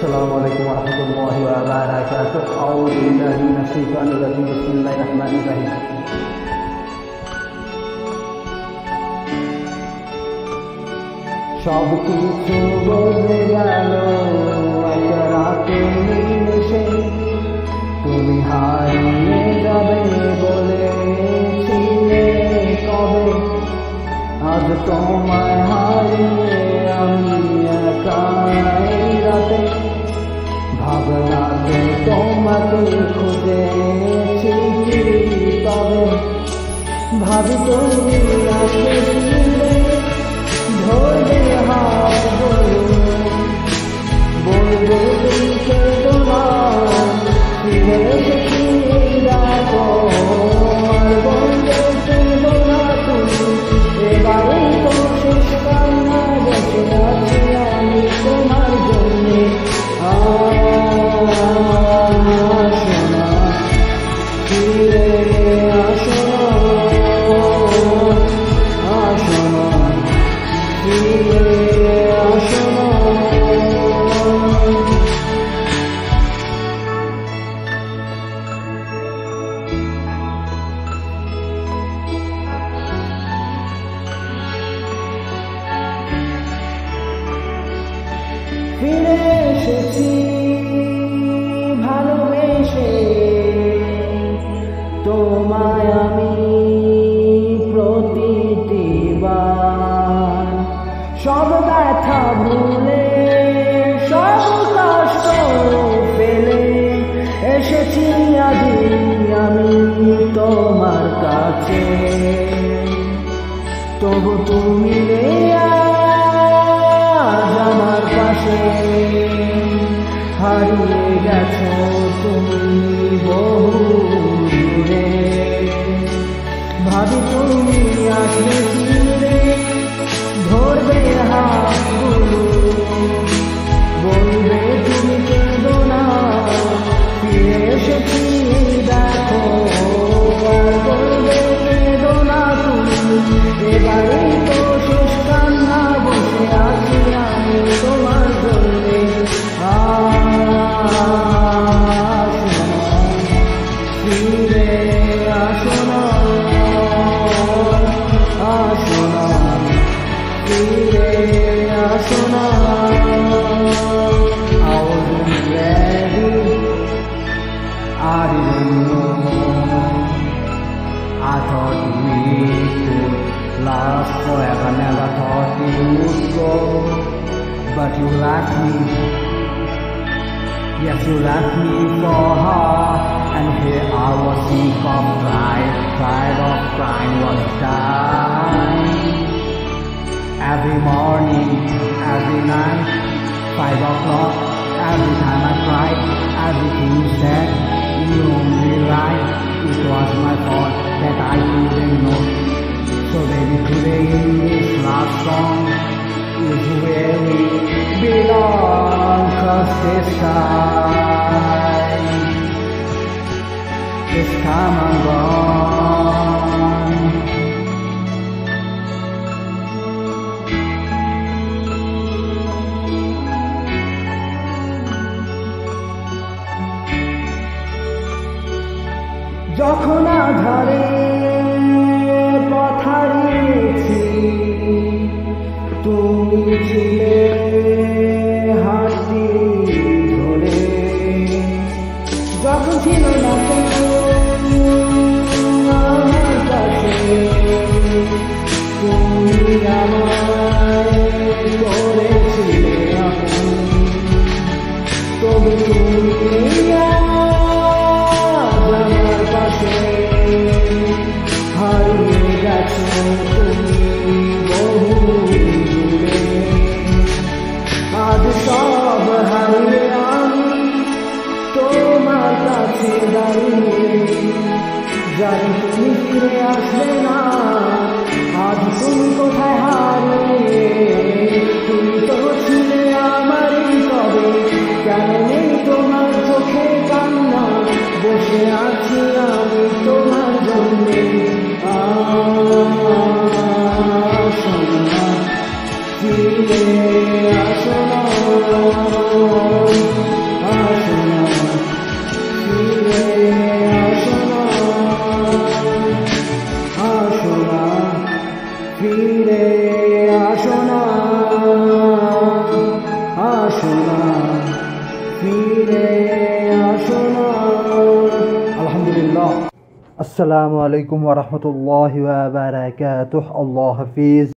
السلام عليكم ورحمة الله وبركاته. أعوذ بالله من الشيطان الرجيم. بسم الله الرحمن الرحيم. সব কিছু বদলে গেল একটা রাতে নিমেষে, তুমি হারিয়ে যাবে বলেছিলে কবে, আজ তোমায় হারিয়ে আমি একা এই রাতে, ভাবনাতে তোমাকে খুঁজেছি তবে, ভাবি তুমি আসলে ধরবে হাত বলবো তুমি কেঁদো না, ফিরে এসেছি দেখো আর বলবো কেঁদো না তুমি, এবারে তো শেষ কান্না বসে আছি আমি তোমার জন্যে। আসো না ফিরে আসো না, আসো না ফিরে আসো না। ফিরে এসেছি ভালোবেসে তোমায় আমি প্রতিটিবার, সব ব্যথা ভুলে সব কষ্ট ফেলে এসেছি আজ আমি তোমার কাছে, তবু তুমি আমার পাশে, হারিয়ে গেছো তুমি বহু দূরে, ভাবি তুমি আসলে ফিরে ধরবে হাতগুলো, বলবে তুমি কেঁদো না, ফিরে এসেছি দেখো আর বলবে কেঁদো না তুমি, এবারে তো শেষ কান্না বসে আছি আমি তোমার জন্যে। ফিরে আসো না, আসো না ফিরে আসো না। I wasn't ready, I didn't know, I thought we could last forever, never thought you would go, but you left me, yes you left me for her, and here I was sick of crying, tired of crying, was dying. Every morning, every night, 5 o'clock, every time I cried, everything you said, you only lied. It was my fault that I didn't know. So baby, today in this last song is where we belong, 'cause this time I'm gone. যখন আধারে পথ হারিয়েছি তুমি ছিলে হাতটি ধরে, যখন ছিল না আমার কাছে তুমি আমায় করেছিলে আপনি, তবে তুমি আমার পাশে, হারিয়ে গেছো তুমি বহু দূরে, আজ সব হারিয়ে আমি তোমার কাছে দাঁড়িয়ে, জানি তুমি ফিরে আসবে না, আজ তুমি কোথায় হারিয়ে, তুমি তো ছিলে আমারই তবে, কেন নেই তোমার চোখে কান্না, বসে আছি আমি তোমার জন্যে। আসো না ফিরে আসো না। আসসালামু আলাইকুম ওয়া রাহমাতুল্লাহি ওয়া বারাকাতুহু। আল্লাহ হাফিজ।